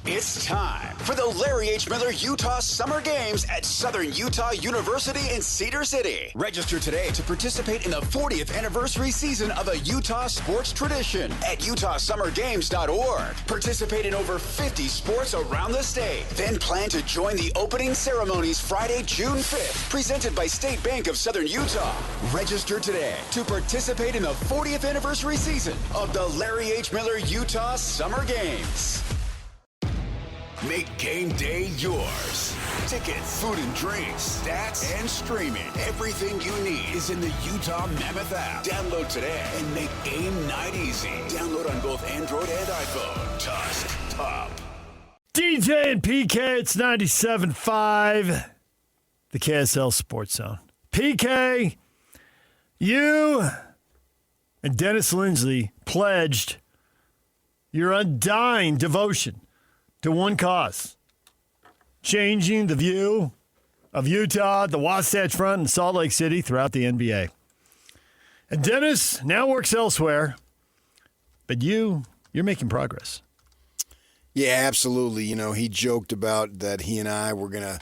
It's time for the Larry H. Miller Utah Summer Games at Southern Utah University in Cedar City. Register today to participate in the 40th anniversary season of a Utah sports tradition at utahsummergames.org. Participate in over 50 sports around the state. Then plan to join the opening ceremonies Friday, June 5th, presented by State Bank of Southern Utah. Register today to participate in the 40th anniversary season of the Larry H. Miller Utah Summer Games. Make game day yours. Tickets, food and drinks, stats, and streaming. Everything you need is in the Utah Mammoth app. Download today and make game night easy. Download on both Android and iPhone. Tusk Top. DJ and PK, it's 97.5, the KSL Sports Zone. PK, you and Dennis Lindsley pledged your undying devotion to one cause: changing the view of Utah, the Wasatch Front, and Salt Lake City throughout the NBA. And Dennis now works elsewhere, but you're making progress. Yeah, absolutely. You know, he joked about that he and I were going to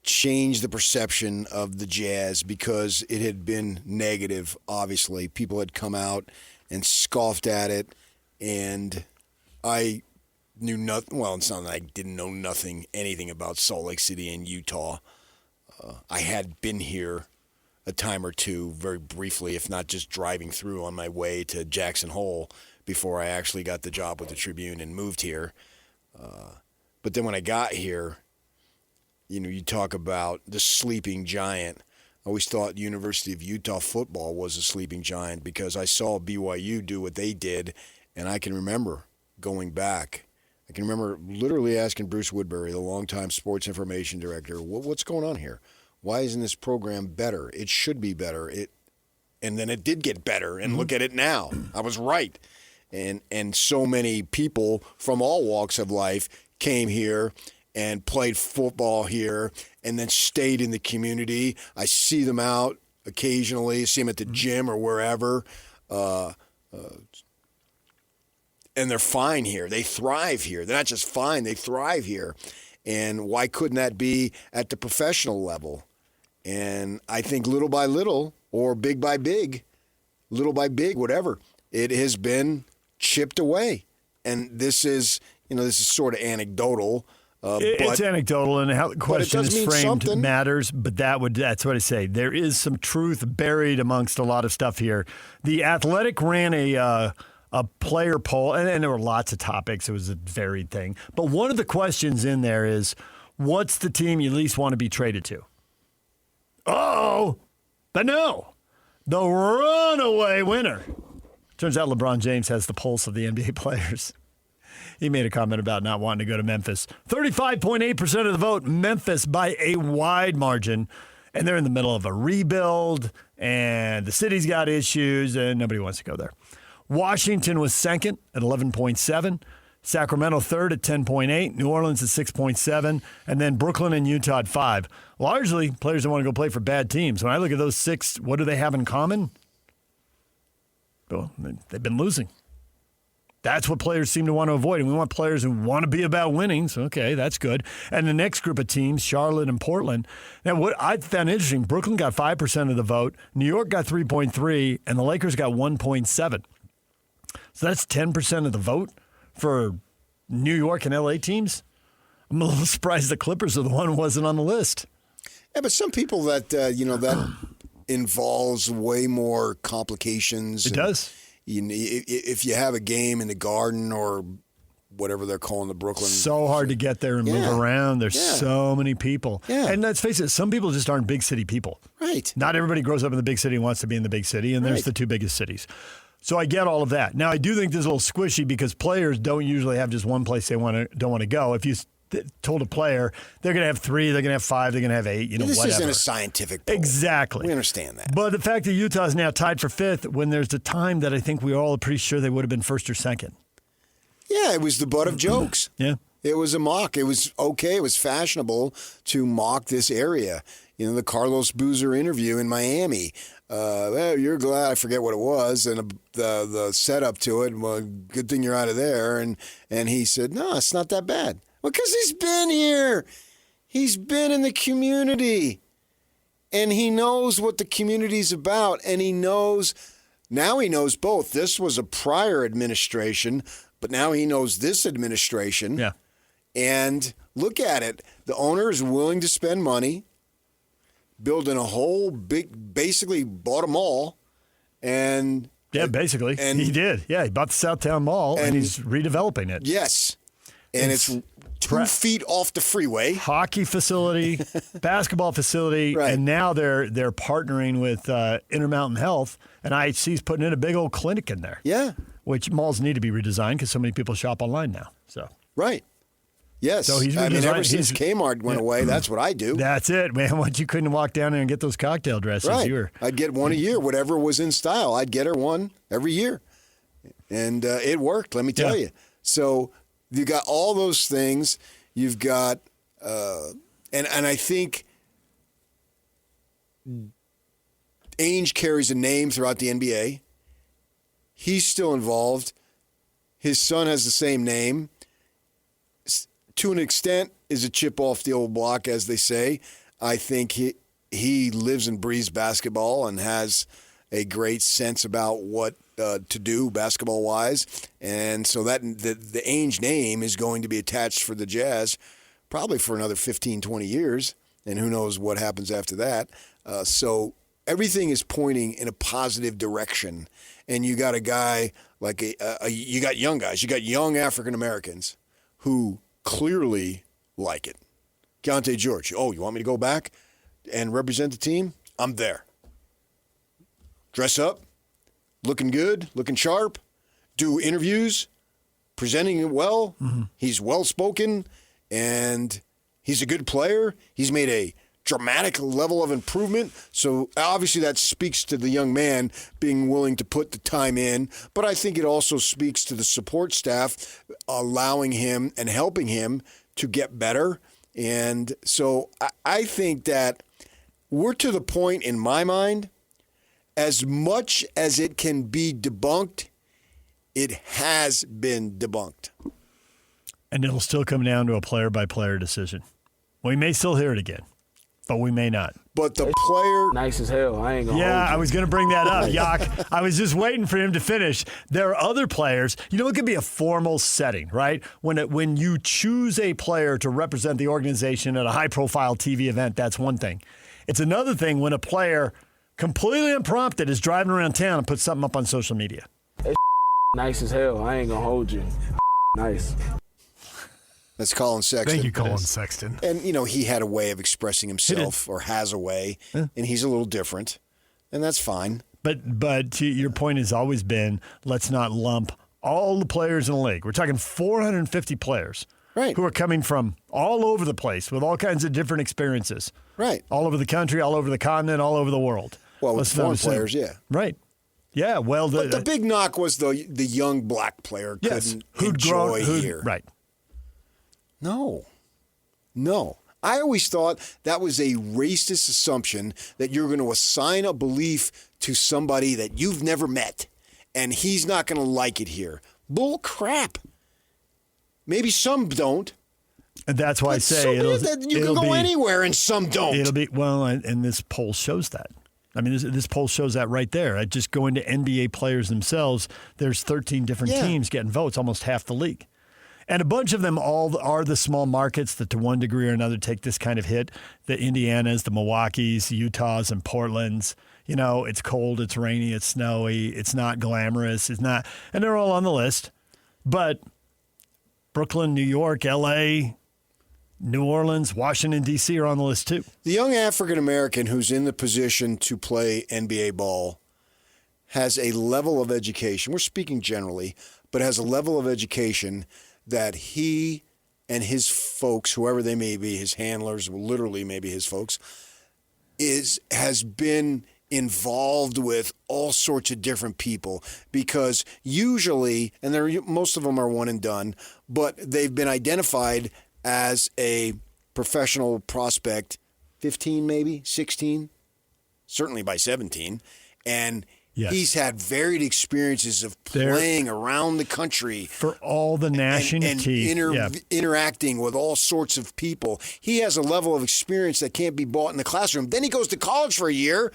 change the perception of the Jazz because it had been negative, obviously. People had come out and scoffed at it, and I knew nothing. Well, it's not that I didn't know anything about Salt Lake City and Utah. I had been here a time or two, very briefly, if not just driving through on my way to Jackson Hole before I actually got the job with the Tribune and moved here. But then when I got here, you know, you talk about the sleeping giant. I always thought University of Utah football was a sleeping giant because I saw BYU do what they did, and I can remember going back. I can remember literally asking Bruce Woodbury, the longtime sports information director, what's going on here? Why isn't this program better? It should be better. And then it did get better, and look at it now. I was right. And so many people from all walks of life came here and played football here and then stayed in the community. I see them out occasionally, see them at the gym or wherever. And they're fine here. They thrive here. They're not just fine, they thrive here. And why couldn't that be at the professional level? And I think little by little, or big by big, little by big, whatever, it has been chipped away. And this is sort of anecdotal. It's anecdotal, and how the question is framed something. Matters, but that's what I say. There is some truth buried amongst a lot of stuff here. The Athletic ran a player poll, and there were lots of topics. It was a varied thing. But one of the questions in there is, what's the team you least want to be traded to? Oh, but no. The runaway winner. Turns out LeBron James has the pulse of the NBA players. He made a comment about not wanting to go to Memphis. 35.8% of the vote, Memphis by a wide margin. And they're in the middle of a rebuild, and the city's got issues, and nobody wants to go there. Washington was second at 11.7. Sacramento third at 10.8. New Orleans at 6.7. And then Brooklyn and Utah at 5. Largely, players don't want to go play for bad teams. When I look at those 6, what do they have in common? Well, they've been losing. That's what players seem to want to avoid. And we want players who want to be about winning. So, okay, that's good. And the next group of teams, Charlotte and Portland. Now, what I found interesting, Brooklyn got 5% of the vote. New York got 3.3%. And the Lakers got 1.7%. So that's 10% of the vote for New York and L.A. teams. I'm a little surprised the Clippers are the one who wasn't on the list. Yeah, but some people that involves way more complications. It does. If you have a game in the Garden or whatever they're calling the Brooklyn. So hard to get there and move around. There's so many people. Yeah. And let's face it, some people just aren't big city people. Right. Not everybody grows up in the big city and wants to be in the big city, and there's the two biggest cities. So I get all of that. Now, I do think this is a little squishy because players don't usually have just one place they don't want to go. If you told a player they're going to have 3, they're going to have 5, they're going to have 8, this whatever. Isn't a scientific poll. Exactly. We understand that. But the fact that Utah is now tied for 5th when there's a time that I think we all are pretty sure they would have been 1st or 2nd. Yeah, it was the butt of jokes. Yeah. It was a mock. It was okay. It was fashionable to mock this area. The Carlos Boozer interview in Miami. Well, you're glad, I forget what it was, and the setup to it, well, good thing you're out of there. And he said, no, it's not that bad. Well, because he's been here. He's been in the community. And he knows what the community's about. And now he knows both. This was a prior administration, but now he knows this administration. Yeah. And look at it. The owner is willing to spend money, building a whole basically bought them all. And basically. And he did. Yeah, he bought the Southtown Mall and he's redeveloping it. Yes. And it's 2 feet off the freeway. Hockey facility, basketball facility, right. And now they're partnering with Intermountain Health, and IHC's putting in a big old clinic in there. Yeah. Which malls need to be redesigned because so many people shop online now. So right. Yes. So he's ever since Kmart went away, that's what I do. That's it, man. Once you couldn't walk down there and get those cocktail dresses, right. I'd get one a year, whatever was in style. I'd get her one every year, and it worked. Let me tell you. So you got all those things. You've got, and I think Ainge carries a name throughout the NBA. He's still involved. His son has the same name. To an extent, is a chip off the old block, as they say. I think he lives and breathes basketball and has a great sense about what to do basketball-wise. And so that the Ainge name is going to be attached for the Jazz probably for another 15, 20 years, and who knows what happens after that. So everything is pointing in a positive direction. And you got a guy like you got young guys. You got young African-Americans who clearly like it. Keontae George, you want me to go back and represent the team? I'm there. Dress up, looking good, looking sharp, do interviews, presenting it well. Mm-hmm. He's well-spoken, and he's a good player. He's made a dramatic level of improvement. So obviously that speaks to the young man being willing to put the time in. But I think it also speaks to the support staff allowing him and helping him to get better. And so I think that we're to the point in my mind, as much as it can be debunked, it has been debunked. And it'll still come down to a player-by-player decision. We may still hear it again, but we may not. But the player... Nice as hell. I ain't going to Yeah, hold you. I was going to bring that up, Yak. I was just waiting for him to finish. There are other players. You know, it could be a formal setting, right? When you choose a player to represent the organization at a high-profile TV event, that's one thing. It's another thing when a player, completely unprompted, is driving around town and puts something up on social media. Nice as hell. I ain't going to hold you. Nice. That's Colin Sexton. Thank you, Colin Sexton. And, he had a way of expressing himself, or has a way, and he's a little different, and that's fine. But your point has always been, let's not lump all the players in the league. We're talking 450 players who are coming from all over the place with all kinds of different experiences. Right. All over the country, all over the continent, all over the world. Well, with foreign players, yeah. Right. Yeah, well... But the big knock was the young black player couldn't enjoy here. Right. No. I always thought that was a racist assumption that you're going to assign a belief to somebody that you've never met, and he's not going to like it here. Bull crap. Maybe some don't. And that's why I say you can go anywhere, and some don't. It'll be and this poll shows that. I mean, this poll shows that right there. Just going to NBA players themselves, there's 13 different teams getting votes, almost half the league. And a bunch of them all are the small markets that to one degree or another take this kind of hit. The Indianas, the Milwaukees, the Utahs, and Portlands. It's cold, it's rainy, it's snowy, it's not glamorous, it's not, and they're all on the list. But Brooklyn, New York, L.A., New Orleans, Washington, D.C. are on the list too. The young African-American who's in the position to play NBA ball has a level of education, we're speaking generally, but has a level of education that he and his folks, whoever they may be, his handlers, literally maybe his folks, has been involved with all sorts of different people, because usually, and most of them are one and done, but they've been identified as a professional prospect 15 maybe, 16, certainly by 17, and Yes. He's had varied experiences of playing around the country for all the gnashing of teeth, interacting with all sorts of people. He has a level of experience that can't be bought in the classroom. Then he goes to college for a year,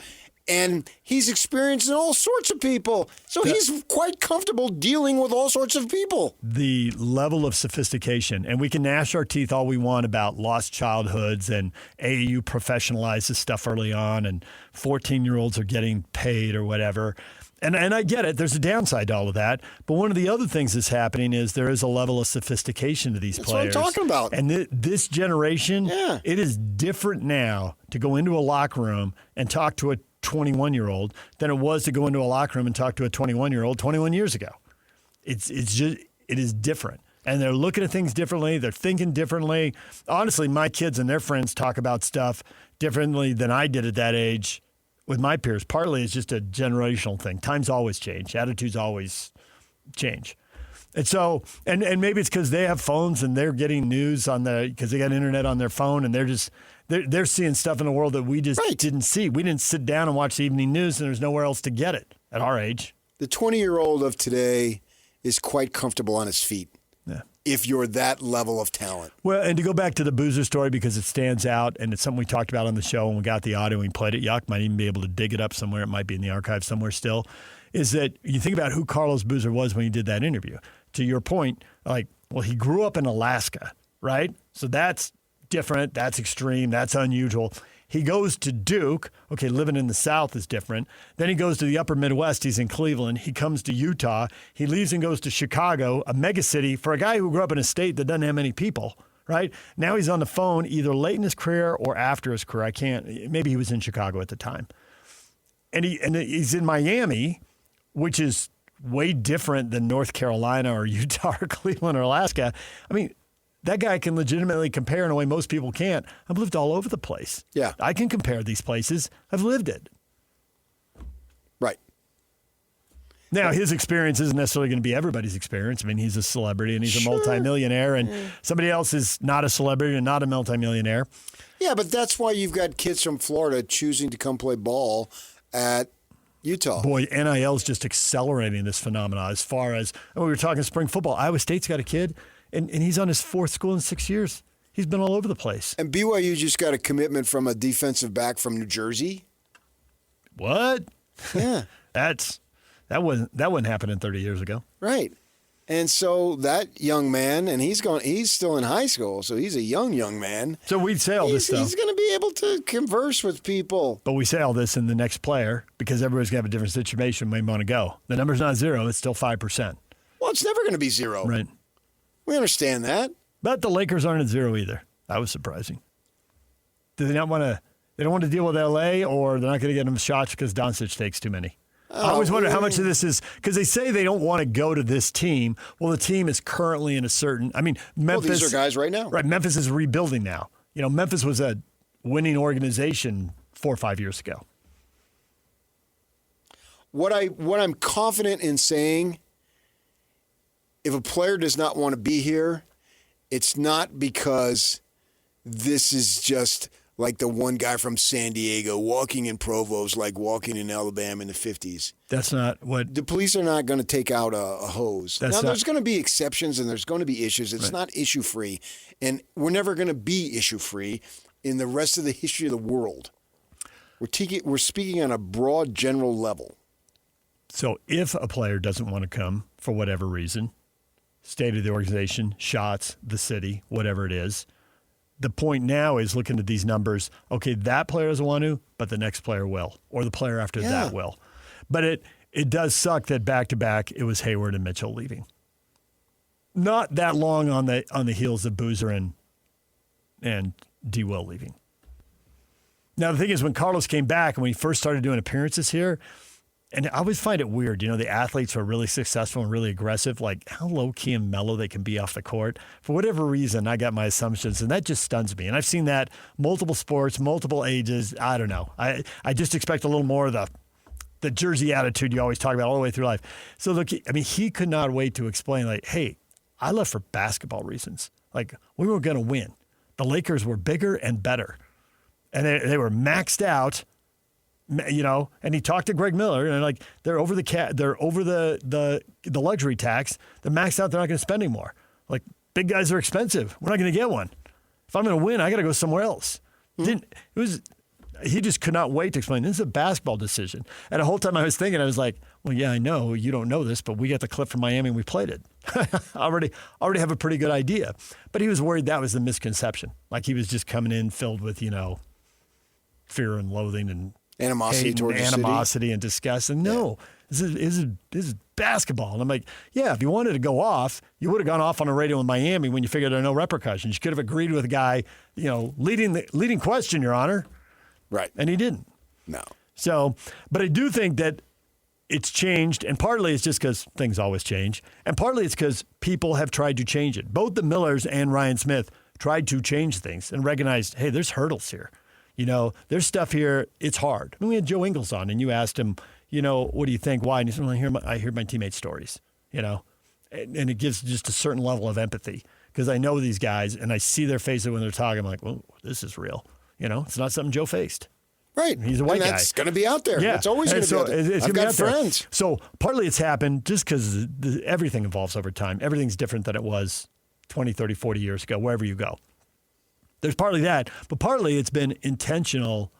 and he's experiencing all sorts of people. So he's quite comfortable dealing with all sorts of people. The level of sophistication, and we can gnash our teeth all we want about lost childhoods and AAU professionalizes stuff early on and 14-year-olds are getting paid or whatever. And I get it. There's a downside to all of that. But one of the other things that's happening is there is a level of sophistication to these players. That's what I'm talking about. And this generation, it is different now to go into a locker room and talk to a 21-year-old than it was to go into a locker room and talk to a 21-year-old 21 years ago. It is different. And they're looking at things differently. They're thinking differently. Honestly, my kids and their friends talk about stuff differently than I did at that age with my peers. Partly it's just a generational thing. Times always change. Attitudes always change. And so, and maybe it's because they have phones and they're getting news because they got internet on their phone and they're seeing stuff in the world that we just didn't see. We didn't sit down and watch the evening news, and there's nowhere else to get it at our age. The 20-year-old of today is quite comfortable on his feet. Yeah. If you're that level of talent. Well, and to go back to the Boozer story because it stands out, and it's something we talked about on the show when we got the audio and we played it. Yuck, might even be able to dig it up somewhere. It might be in the archive somewhere still. Is that you think about who Carlos Boozer was when he did that interview. To your point, he grew up in Alaska, right? So that's different. That's extreme. That's unusual. He goes to Duke. Okay, living in the South is different. Then he goes to the upper Midwest. He's in Cleveland. He comes to Utah. He leaves and goes to Chicago, a megacity, for a guy who grew up in a state that doesn't have many people, right? Now he's on the phone either late in his career or after his career. Maybe he was in Chicago at the time. And he's in Miami, which is way different than North Carolina or Utah or Cleveland or Alaska. I mean, that guy can legitimately compare in a way most people can't. I've lived all over the place. Yeah. I can compare these places. I've lived it. Right. Now, his experience isn't necessarily going to be everybody's experience. I mean, he's a celebrity and he's a multimillionaire, and somebody else is not a celebrity and not a multimillionaire. Yeah, but that's why you've got kids from Florida choosing to come play ball at Utah. Boy, NIL is just accelerating this phenomenon as far as, we were talking spring football. Iowa State's got a kid, and he's on his fourth school in 6 years. He's been all over the place. And BYU just got a commitment from a defensive back from New Jersey. What? Yeah. that wouldn't happen in 30 years ago. Right. And so that young man, and he's still in high school, so he's a young man. So we'd say all this stuff. He's going to be able to converse with people. But we say all this in the next player because everybody's going to have a different situation when they want to go. The number's not 0. It's still 5%. Well, it's never going to be 0. Right. We understand that. But the Lakers aren't at 0 either. That was surprising. Do they not want to? They don't want to deal with L.A., or they're not going to get them shots because Doncic takes too many? I always wonder how much of this is because they say they don't want to go to this team. Well, the team is currently in a certain. I mean, Memphis. Well, these are guys right now. Right. Memphis is rebuilding now. Memphis was a winning organization 4 or 5 years ago. What I'm confident in saying, if a player does not want to be here, it's not because this is just like the one guy from San Diego walking in Provo is like walking in Alabama in the 50s. That's not what... The police are not going to take out a hose. There's going to be exceptions and there's going to be issues. It's not issue-free. And we're never going to be issue-free in the rest of the history of the world. We're speaking on a broad, general level. So if a player doesn't want to come for whatever reason, state of the organization, shots, the city, whatever it is, the point now is looking at these numbers. Okay, that player doesn't want to, but the next player will, or the player after that will. But it does suck that back-to-back it was Hayward and Mitchell leaving. Not that long on the heels of Boozer and D. Will leaving. Now, the thing is, when Carlos came back and when he first started doing appearances here, and I always find it weird, the athletes who are really successful and really aggressive, like how low-key and mellow they can be off the court. For whatever reason, I got my assumptions, and that just stuns me. And I've seen that multiple sports, multiple ages. I don't know. I just expect a little more of the Jersey attitude you always talk about all the way through life. So, look, he could not wait to explain, like, hey, I left for basketball reasons. Like, we were going to win. The Lakers were bigger and better. And they were maxed out. and he talked to Greg Miller, and like they're over the luxury tax. They're maxed out. They're not going to spend anymore. Like big guys are expensive. We're not going to get one. If I'm going to win, I got to go somewhere else. He just could not wait to explain. This is a basketball decision. And the whole time I was thinking, I was like, well, yeah, I know you don't know this, but we got the clip from Miami and we played it. I already have a pretty good idea. But he was worried that was the misconception. Like he was just coming in filled with, fear and loathing and animosity towards the city. And disgust. And no, this is basketball. And I'm like, yeah, if you wanted to go off, you would have gone off on a radio in Miami when you figured there are no repercussions. You could have agreed with a guy, leading question, Your Honor. Right. And he didn't. No. So, but I do think that it's changed, and partly it's just because things always change, and partly it's because people have tried to change it. Both the Millers and Ryan Smith tried to change things and recognized, hey, there's hurdles here. There's stuff here, it's hard. I mean, we had Joe Ingles on, and you asked him, what do you think? Why? And he said, well, I hear my teammates' stories, and it gives just a certain level of empathy because I know these guys, and I see their faces when they're talking. I'm like, well, this is real. It's not something Joe faced. Right. He's a white guy. That's going to be out there. Yeah. It's always going to be out there. I've got friends. So partly it's happened just because everything evolves over time. Everything's different than it was 20, 30, 40 years ago, wherever you go. There's partly that, but partly it's been intentional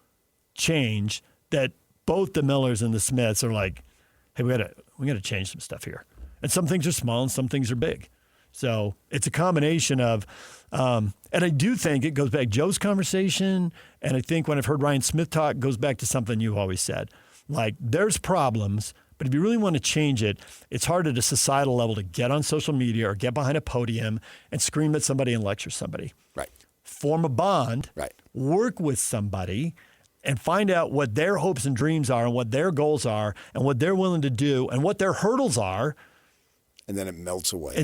change that both the Millers and the Smiths are like, hey, we got to change some stuff here. And some things are small and some things are big. So it's a combination of, and I do think it goes back to Joe's conversation, and I think when I've heard Ryan Smith talk, it goes back to something you've always said. Like, there's problems, but if you really want to change it, it's hard at a societal level to get on social media or get behind a podium and scream at somebody and lecture somebody. Right. Form a bond. Right. Work with somebody and find out what their hopes and dreams are and what their goals are and what they're willing to do and what their hurdles are. And then it melts away.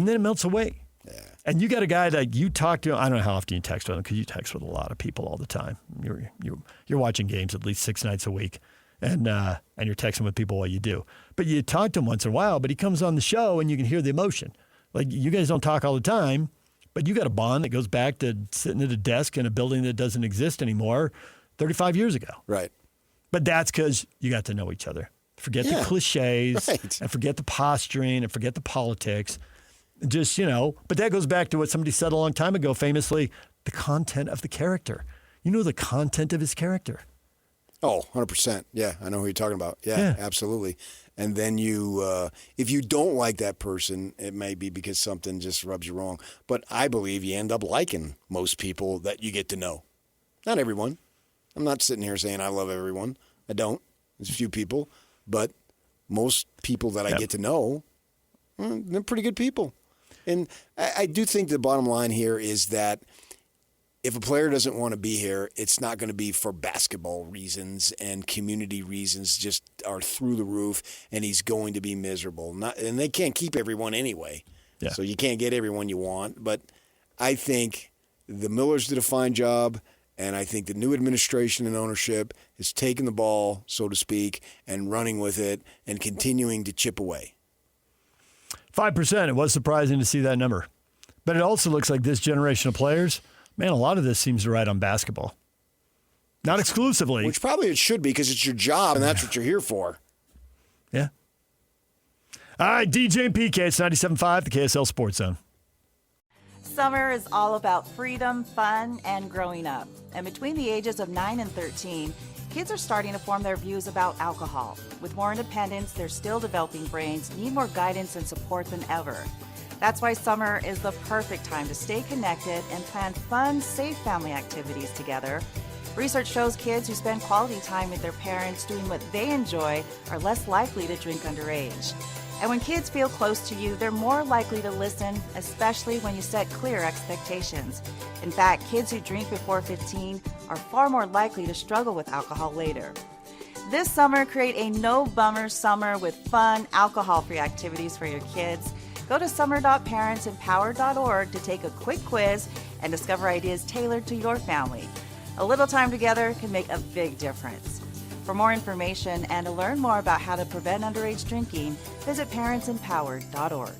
Yeah. And you got a guy that you talk to. I don't know how often you text with him because you text with a lot of people all the time. You're watching games at least 6 nights a week, and you're texting with people while you do. But you talk to him once in a while. But he comes on the show and you can hear the emotion. Like you guys don't talk all the time, but you got a bond that goes back to sitting at a desk in a building that doesn't exist anymore 35 years ago. Right. But that's because you got to know each other. Forget the cliches and forget the posturing and forget the politics. Just, but that goes back to what somebody said a long time ago, famously, the content of the character. You know the content of his character. Oh, 100%. Yeah, I know who you're talking about. Yeah, absolutely. And then if you don't like that person, it may be because something just rubs you wrong. But I believe you end up liking most people that you get to know. Not everyone. I'm not sitting here saying I love everyone. I don't. There's a few people. But most people that I get to know, they're pretty good people. And I do think the bottom line here is that if a player doesn't want to be here, it's not going to be for basketball reasons and community reasons just are through the roof, and he's going to be miserable. And they can't keep everyone anyway. Yeah. So you can't get everyone you want. But I think the Millers did a fine job. And I think the new administration and ownership is taking the ball, so to speak, and running with it and continuing to chip away. 5%. It was surprising to see that number. But it also looks like this generation of players, man, a lot of this seems to ride on basketball. Not exclusively. Which probably it should be because it's your job and that's what you're here for. Yeah. All right, DJ and PK, it's 97.5, the KSL Sports Zone. Summer is all about freedom, fun, and growing up. And between the ages of 9 and 13, kids are starting to form their views about alcohol. With more independence, their still developing brains need more guidance and support than ever. That's why summer is the perfect time to stay connected and plan fun, safe family activities together. Research shows kids who spend quality time with their parents doing what they enjoy are less likely to drink underage. And when kids feel close to you, they're more likely to listen, especially when you set clear expectations. In fact, kids who drink before 15 are far more likely to struggle with alcohol later. This summer, create a no-bummer summer with fun, alcohol-free activities for your kids. Go to summer.parentsempowered.org to take a quick quiz and discover ideas tailored to your family. A little time together can make a big difference. For more information and to learn more about how to prevent underage drinking, visit parentsempowered.org.